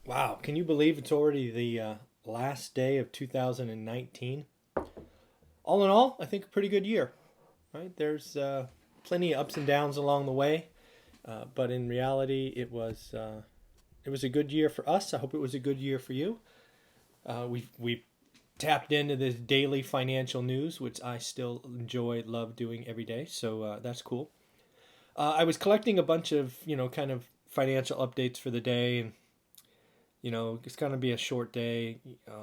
Wow, can you believe it's already the last day of 2019? All in all, I think a pretty good year, right? There's plenty of ups and downs along the way, but in reality, it was a good year for us. I hope it was a good year for you. We tapped into this daily financial news, which I still enjoy, love doing every day. So that's cool. I was collecting a bunch of kind of financial updates for the day, and it's going to be a short day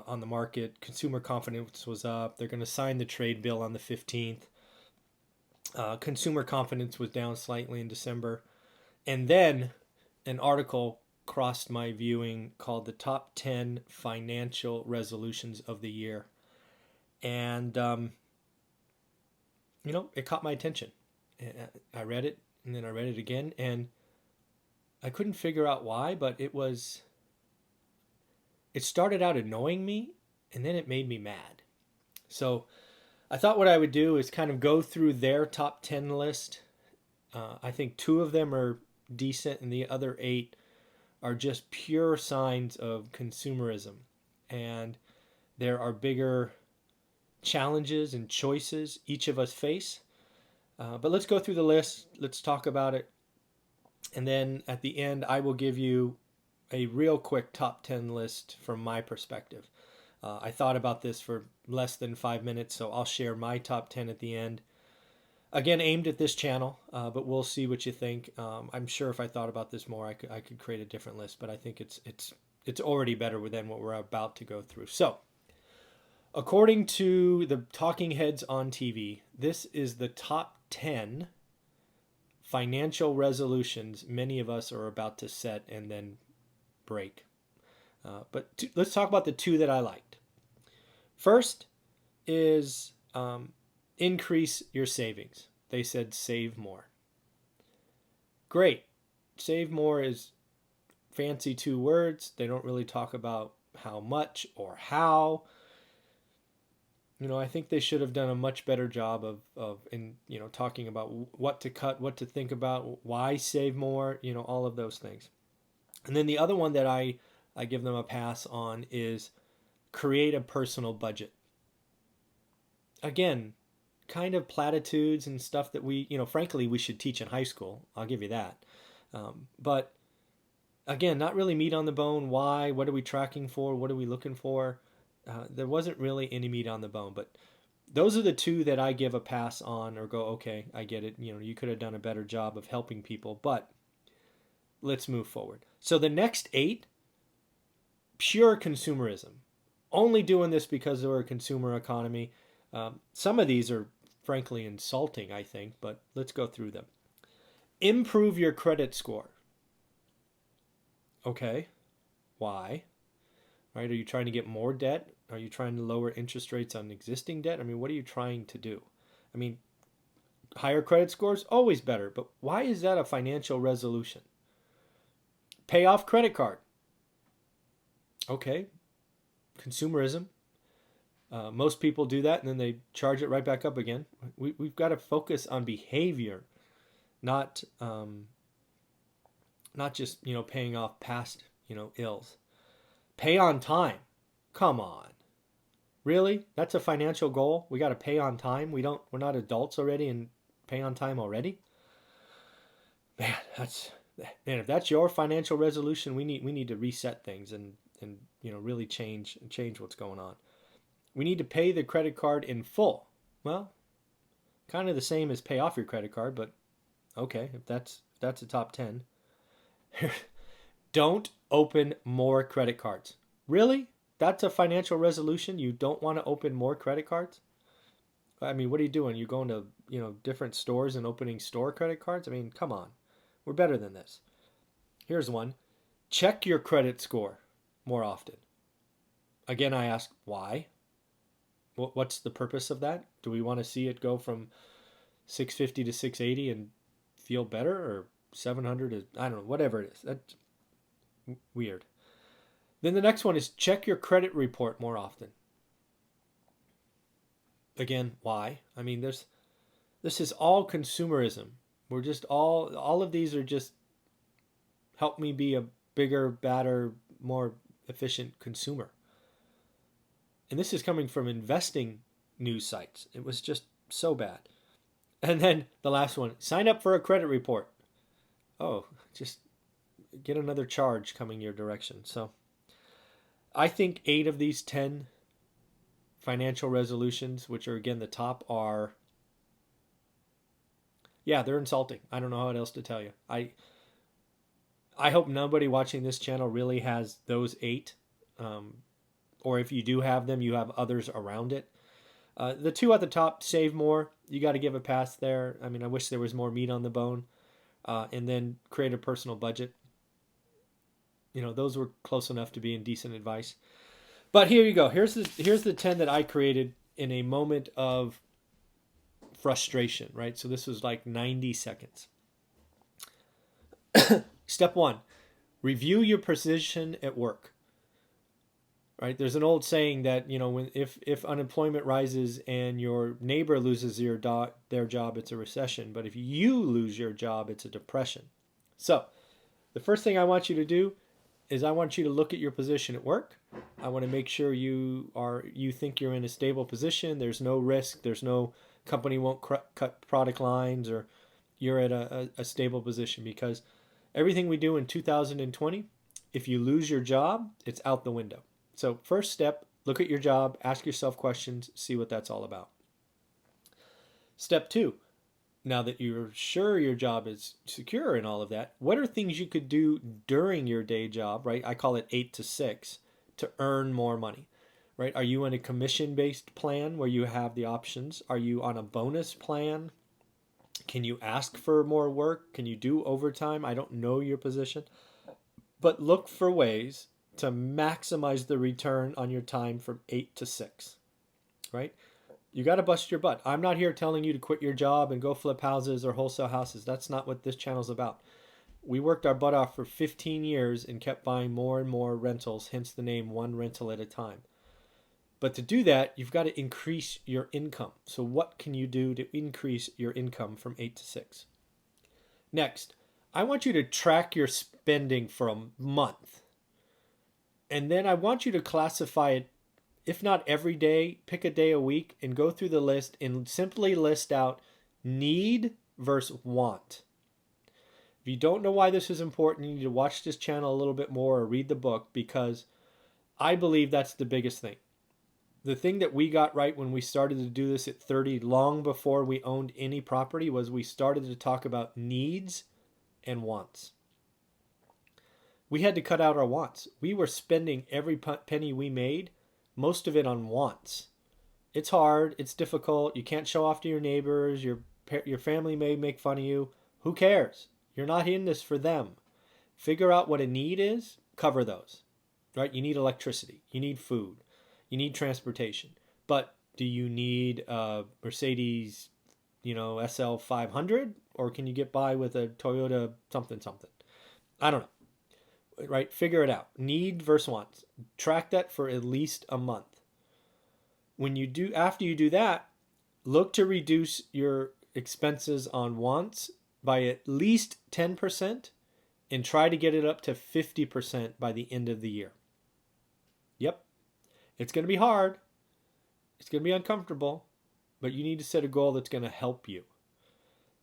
on the market. Consumer confidence was up. They're going to sign the trade bill on the 15th. Consumer confidence was down slightly in December. And then an article crossed my viewing called the top 10 financial resolutions of the year. And, it caught my attention. I read it and then I read it again. And I couldn't figure out why, but it started out annoying me and then it made me mad. So I thought what I would do is kind of go through their top 10 list. I think two of them are decent and the other eight are just pure signs of consumerism. And there are bigger challenges and choices each of us face. But let's go through the list. Let's talk about it. And then at the end, I will give you a real quick top 10 list from my perspective. I thought about this for less than 5 minutes, so I'll share my top 10 at the end. Again, aimed at this channel, but we'll see what you think. I'm sure if I thought about this more, I could create a different list, but I think it's already better than what we're about to go through. So, according to the talking heads on TV, this is the top 10 financial resolutions many of us are about to set and then break. But let's talk about the two that I liked. First is increase your savings. They said save more. Great. Save more is fancy two words. They don't really talk about how much or how. I think they should have done a much better job of talking about what to cut, what to think about, why save more, all of those things. And then the other one that I give them a pass on is create a personal budget. Again, kind of platitudes and stuff that frankly, we should teach in high school. I'll give you that. But again, not really meat on the bone. Why? What are we tracking for? What are we looking for? There wasn't really any meat on the bone. But those are the two that I give a pass on or go, okay, I get it. You could have done a better job of helping people, but let's move forward. So the next eight, pure consumerism. Only doing this because we're a consumer economy. Some of these are frankly insulting, I think, but let's go through them. Improve your credit score. Okay, why? Right? Are you trying to get more debt? Are you trying to lower interest rates on existing debt? I mean, what are you trying to do? I mean, higher credit scores, always better, but why is that a financial resolution? Pay off credit card. Okay, consumerism. Most people do that and then they charge it right back up again. We've got to focus on behavior, not just paying off past ills. Pay on time. Come on, really? That's a financial goal? We got to pay on time. We're not adults already and pay on time already. Man, if that's your financial resolution, we need to reset things and really change what's going on. We need to pay the credit card in full. Well, kind of the same as pay off your credit card, but okay, if that's the top 10. Don't open more credit cards. Really? That's a financial resolution? You don't want to open more credit cards? I mean, what are you doing? You're going to, different stores and opening store credit cards? I mean, come on. We're better than this. Here's one. Check your credit score more often. Again, I ask, why? What's the purpose of that? Do we want to see it go from 650 to 680 and feel better, or 700 to, I don't know, whatever it is? That's weird. Then the next one is check your credit report more often. Again, why? I mean, this is all consumerism. We're just all of these are just help me be a bigger, badder, more efficient consumer. And this is coming from investing news sites. It was just so bad. And then the last one, sign up for a credit report. Oh, just get another charge coming your direction. So I think 8 of these 10 financial resolutions, which are again the top, are, yeah, they're insulting. I don't know what else to tell you. I hope nobody watching this channel really has those 8. Or if you do have them, you have others around it. The 2 at the top, save more. You got to give a pass there. I mean, I wish there was more meat on the bone. And then create a personal budget. Those were close enough to being decent advice. But here you go. Here's the 10 that I created in a moment of frustration, right? So this was like 90 seconds. Step 1, review your position at work. Right? There's an old saying that, if unemployment rises and your neighbor loses their job, it's a recession. But if you lose your job, it's a depression. So the first thing I want you to do is I want you to look at your position at work. I want to make sure you think you're in a stable position. There's no risk. There's no company won't cut product lines, or you're at a stable position, because everything we do in 2020, if you lose your job, it's out the window. So first step, look at your job, ask yourself questions, see what that's all about. Step 2, now that you're sure your job is secure and all of that, what are things you could do during your day job, right? I call it 8 to 6, to earn more money, right? Are you in a commission-based plan where you have the options? Are you on a bonus plan? Can you ask for more work? Can you do overtime? I don't know your position, but look for ways to maximize the return on your time from 8 to 6, right? You got to bust your butt. I'm not here telling you to quit your job and go flip houses or wholesale houses. That's not what this channel's about. We worked our butt off for 15 years and kept buying more and more rentals, hence the name One Rental at a Time. But to do that, you've got to increase your income. So what can you do to increase your income from 8 to 6? Next, I want you to track your spending for a month. And then I want you to classify it, if not every day, pick a day a week and go through the list and simply list out need versus want. If you don't know why this is important, you need to watch this channel a little bit more or read the book, because I believe that's the biggest thing. The thing that we got right when we started to do this at 30, long before we owned any property, was we started to talk about needs and wants. We had to cut out our wants. We were spending every penny we made, most of it on wants. It's hard. It's difficult. You can't show off to your neighbors. Your family may make fun of you. Who cares? You're not in this for them. Figure out what a need is. Cover those. Right? You need electricity. You need food. You need transportation. But do you need a Mercedes, SL 500? Or can you get by with a Toyota something? I don't know. Right? Figure it out. Need versus wants. Track that for at least a month. After you do that, look to reduce your expenses on wants by at least 10% and try to get it up to 50% by the end of the year. Yep. It's going to be hard. It's going to be uncomfortable, but you need to set a goal that's going to help you.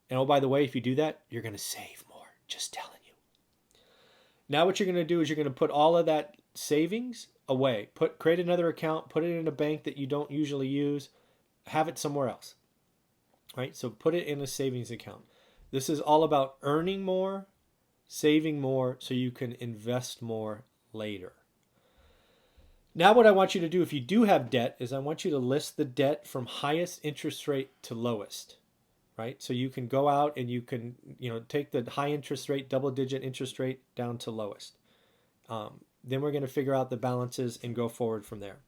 And oh, by the way, if you do that, you're going to save more. Just telling you. Now what you're going to do is you're going to put all of that savings away. Create another account, put it in a bank that you don't usually use, have it somewhere else. Right? So put it in a savings account. This is all about earning more, saving more, so you can invest more later. Now what I want you to do, if you do have debt, is I want you to list the debt from highest interest rate to lowest. Right? So you can go out and you can, take the high interest rate, double-digit interest rate down to lowest. Then we're going to figure out the balances and go forward from there.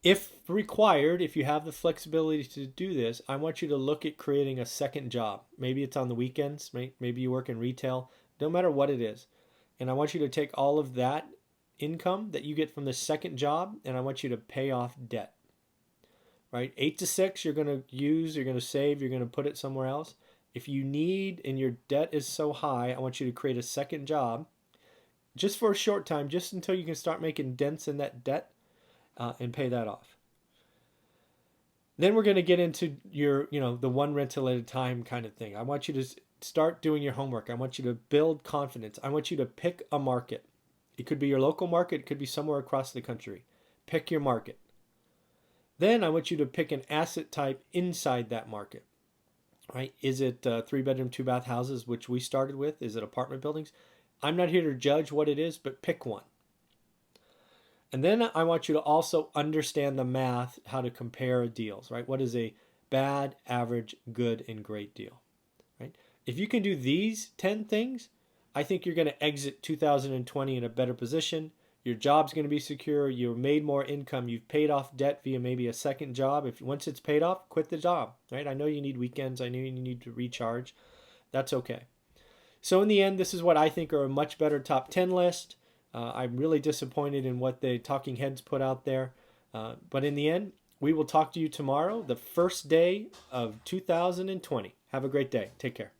If required, if you have the flexibility to do this, I want you to look at creating a second job. Maybe it's on the weekends. Maybe you work in retail. No matter what it is. And I want you to take all of that income that you get from the second job, and I want you to pay off debt. Right? 8 to 6, you're going to use, you're going to save, you're going to put it somewhere else. If you need and your debt is so high, I want you to create a second job. just for a short time, just until you can start making dents in that debt and pay that off. Then we're going to get into your, the one rental at a time kind of thing. I want you to start doing your homework. I want you to build confidence. I want you to pick a market. It could be your local market. It could be somewhere across the country. Pick your market. Then I want you to pick an asset type inside that market. Right? Is it 3-bedroom, 2-bath houses, which we started with? Is it apartment buildings? I'm not here to judge what it is, but pick one. And then I want you to also understand the math, how to compare deals, right? What is a bad, average, good, and great deal, right? If you can do these 10 things, I think you're going to exit 2020 in a better position. Your job's going to be secure. You've made more income. You've paid off debt via maybe a second job. Once it's paid off, quit the job, right? I know you need weekends. I know you need to recharge. That's okay. So in the end, this is what I think are a much better top 10 list. I'm really disappointed in what the talking heads put out there. But in the end, we will talk to you tomorrow, the first day of 2020. Have a great day. Take care.